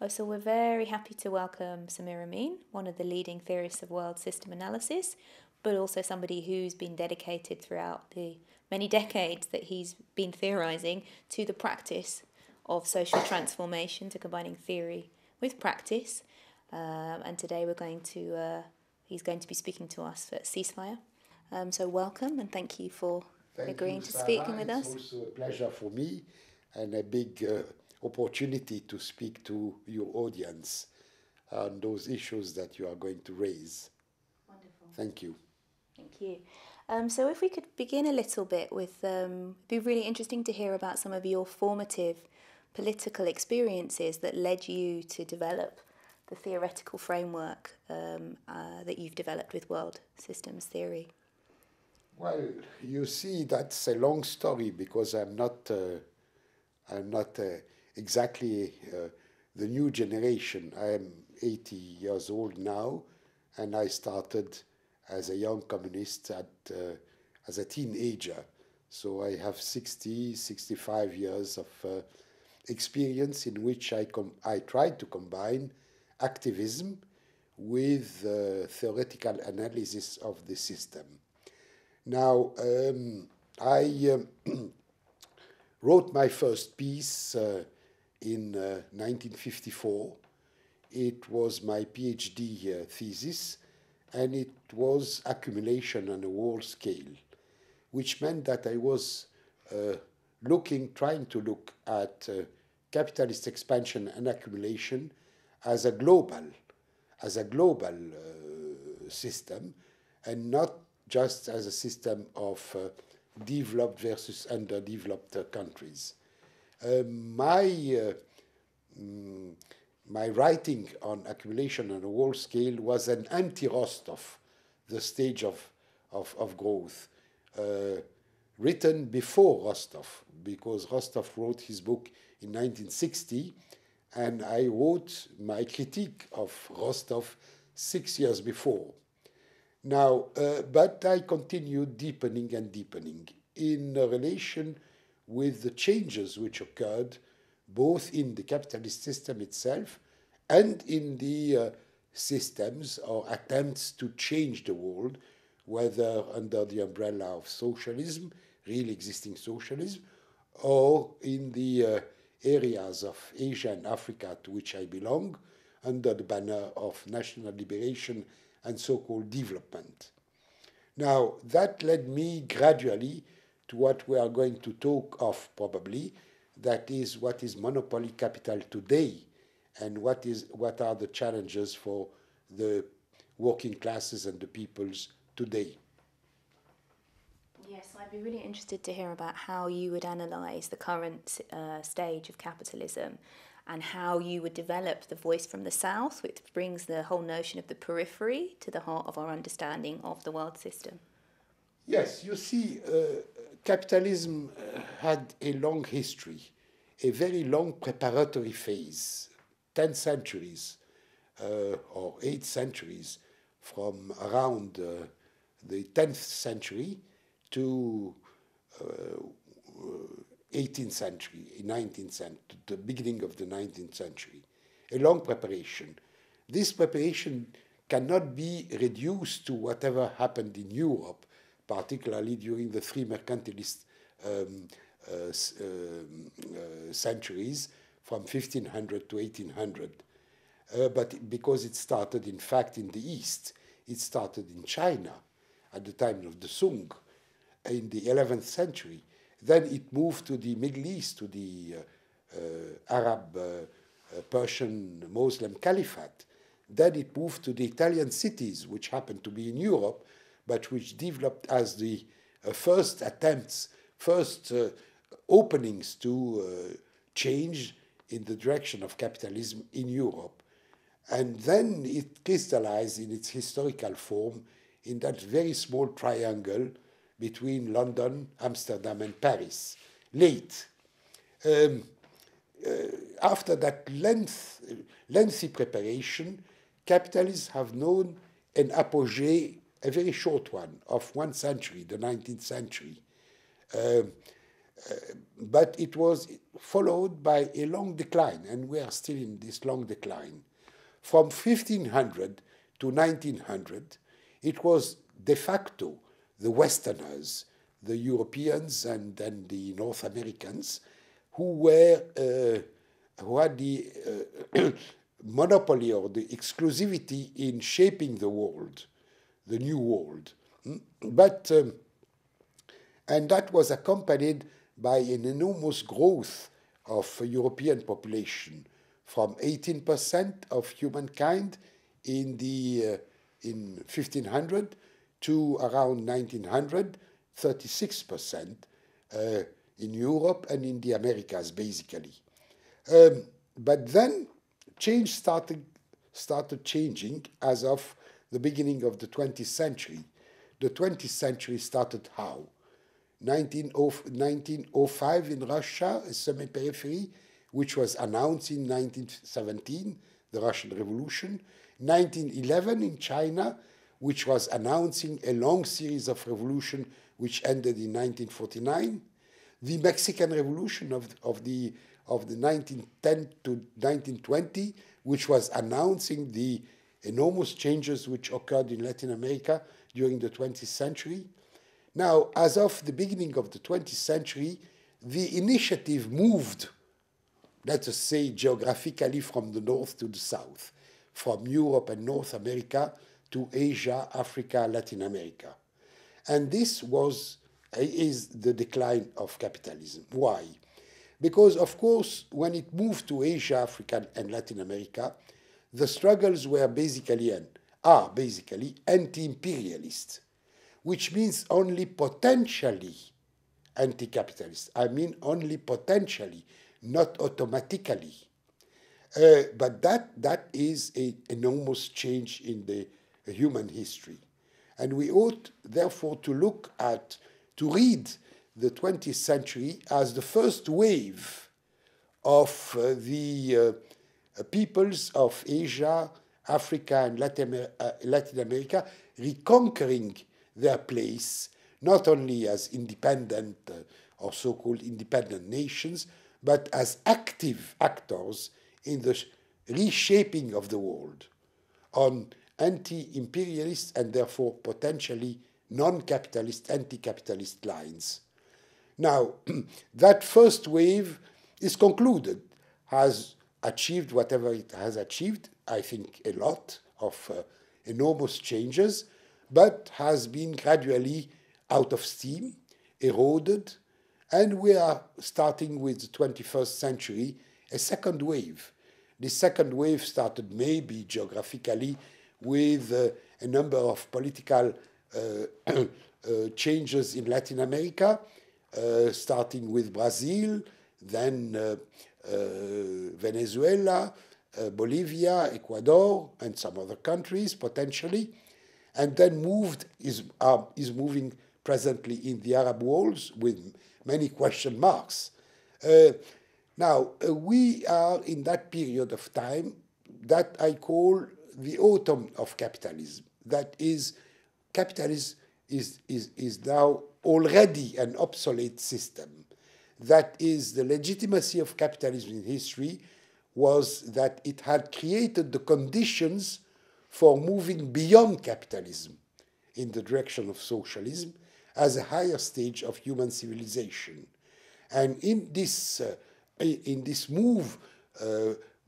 So we're very happy to welcome Samir Amin, one of the leading theorists of world system analysis, but also somebody who's been dedicated throughout the many decades that he's been theorizing to the practice of social transformation, to combining theory with practice. And today he's going to be speaking to us at Ceasefire. So welcome and thank you for agreeing to speaking with us. It's also a pleasure for me and a big opportunity to speak to your audience on those issues that you are going to raise. Wonderful. Thank you. Thank you. So if we could begin a little bit with, it'd be really interesting to hear about some of your formative political experiences that led you to develop the theoretical framework that you've developed with world systems theory. Well, you see, that's a long story because I'm not exactly the new generation. I am 80 years old now, and I started as a young communist as a teenager. So I have 65 years of experience in which I tried to combine activism with theoretical analysis of the system. Now, I wrote my first piece in 1954. It was my PhD thesis, and it was accumulation on a world scale, which meant that I was trying to look at capitalist expansion and accumulation as a global system, and not just as a system of developed versus underdeveloped countries. My writing on accumulation on a world scale was an anti-Rostov, the stage of growth, written before Rostov, because Rostov wrote his book in 1960, and I wrote my critique of Rostov 6 years before. Now, but I continued deepening and deepening in relation with the changes which occurred both in the capitalist system itself and in the systems or attempts to change the world, whether under the umbrella of socialism, real existing socialism, or in the areas of Asia and Africa to which I belong, under the banner of national liberation and so-called development. Now, that led me gradually to what we are going to talk of probably, that is what is monopoly capital today, and what are the challenges for the working classes and the peoples today. Yes, I'd be really interested to hear about how you would analyse the current stage of capitalism and how you would develop the voice from the south, which brings the whole notion of the periphery to the heart of our understanding of the world system. Yes, you see, capitalism had a long history, a very long preparatory phase, 10 centuries or 8 centuries, from around the 10th century to 18th century, 19th century, the beginning of the 19th century. A long preparation. This preparation cannot be reduced to whatever happened in Europe, particularly during the three mercantilist centuries from 1500 to 1800. But because it started, in fact, in the East, it started in China at the time of the Sung in the 11th century. Then it moved to the Middle East, to the Arab, Persian, Muslim Caliphate. Then it moved to the Italian cities, which happened to be in Europe, but which developed as the first attempts, first openings to change in the direction of capitalism in Europe. And then it crystallized in its historical form in that very small triangle between London, Amsterdam, and Paris, late. After that lengthy preparation, capitalists have known an apogee, a very short one, of 1 century, the 19th century. But it was followed by a long decline, and we are still in this long decline. From 1500 to 1900, it was de facto the Westerners, the Europeans and then the North Americans, who had the monopoly or the exclusivity in shaping the world, the new world. But and that was accompanied by an enormous growth of European population, from 18% of humankind in 1500 to around 1900, 36% in Europe and in the Americas, basically. But then change started changing as of the beginning of the 20th century. The 20th century started how? 1905 in Russia, a semi-periphery, which was announced in 1917, the Russian Revolution. 1911 in China, which was announcing a long series of revolutions which ended in 1949. The Mexican Revolution of the 1910 to 1920, which was announcing the enormous changes which occurred in Latin America during the 20th century. Now, as of the beginning of the 20th century, the initiative moved, let us say, geographically from the north to the south, from Europe and North America to Asia, Africa, Latin America. And this is the decline of capitalism. Why? Because, of course, when it moved to Asia, Africa, and Latin America, the struggles were are basically anti-imperialist, which means only potentially anti-capitalist. I mean only potentially, not automatically. But that is an enormous change in the human history. And we ought, therefore, to read the 20th century as the first wave of the peoples of Asia, Africa, and Latin America reconquering their place, not only as independent or so-called independent nations, but as active actors in the reshaping of the world on anti-imperialist and therefore potentially non-capitalist, anti-capitalist lines. Now, that first wave is concluded, has achieved whatever it has achieved, I think a lot of enormous changes, but has been gradually out of steam, eroded, and we are starting with the 21st century, a second wave. The second wave started maybe geographically with a number of political changes in Latin America, starting with Brazil, then Venezuela, Bolivia, Ecuador, and some other countries potentially, and then is moving presently in the Arab world with many question marks. Now, we are in that period of time that I call the autumn of capitalism. That is, capitalism is now already an obsolete system. That is, the legitimacy of capitalism in history was that it had created the conditions for moving beyond capitalism in the direction of socialism as a higher stage of human civilization. And in this move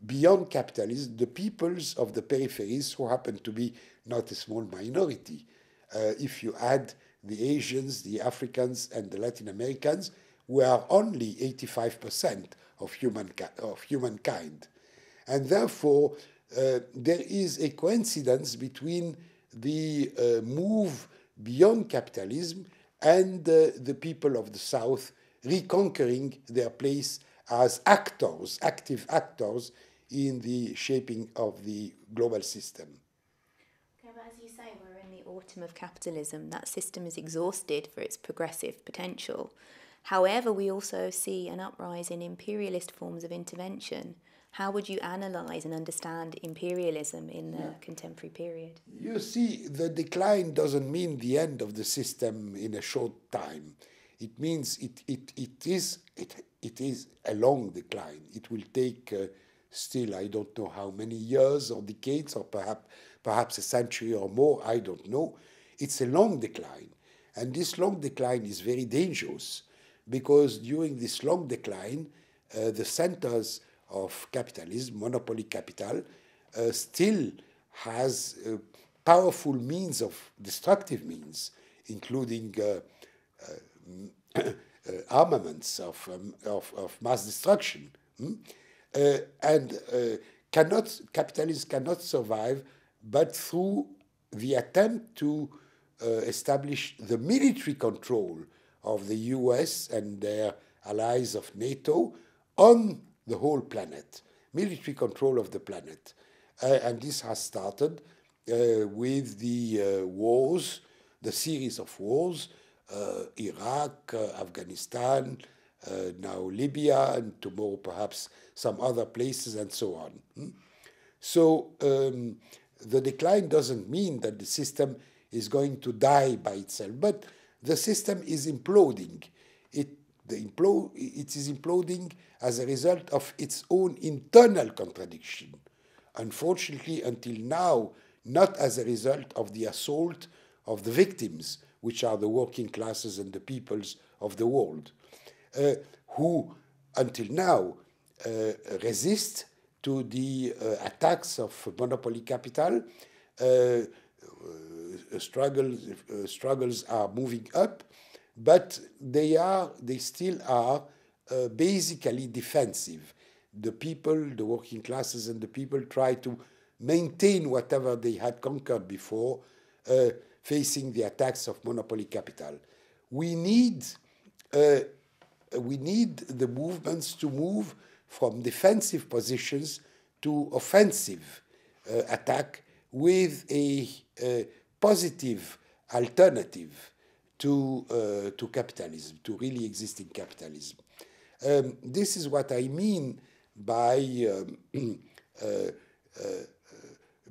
beyond capitalism, the peoples of the peripheries, who happen to be not a small minority, if you add the Asians, the Africans, and the Latin Americans, were only 85% of humankind. And therefore, there is a coincidence between the move beyond capitalism and the people of the South reconquering their place as actors, active actors in the shaping of the global system. Okay, but as you say, we're in the autumn of capitalism. That system is exhausted for its progressive potential. However, we also see an uprise in imperialist forms of intervention. How would you analyse and understand imperialism in the contemporary period? You see, the decline doesn't mean the end of the system in a short time. It means it is a long decline. It will take still, I don't know how many years or decades, or perhaps a century or more, I don't know. It's a long decline. And this long decline is very dangerous because during this long decline, the centers of capitalism, monopoly capital, still has powerful means of destructive means, including armaments of mass destruction. And capitalism cannot survive but through the attempt to establish the military control of the US and their allies of NATO on the whole planet, military control of the planet. And this has started with the wars, the series of wars, Iraq, Afghanistan, now Libya, and tomorrow perhaps some other places, and so on. So the decline doesn't mean that the system is going to die by itself, but the system is imploding. It is imploding as a result of its own internal contradiction. Unfortunately, until now, not as a result of the assault of the victims, which are the working classes and the peoples of the world, who until now resist to the attacks of monopoly capital. Struggles are moving up, but they still are basically defensive. The people, the working classes and the people try to maintain whatever they had conquered before, facing the attacks of monopoly capital. We need the movements to move from defensive positions to offensive attack with a positive alternative to capitalism, to really existing capitalism. This is what I mean by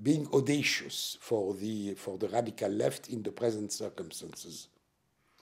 being audacious for the radical left in the present circumstances.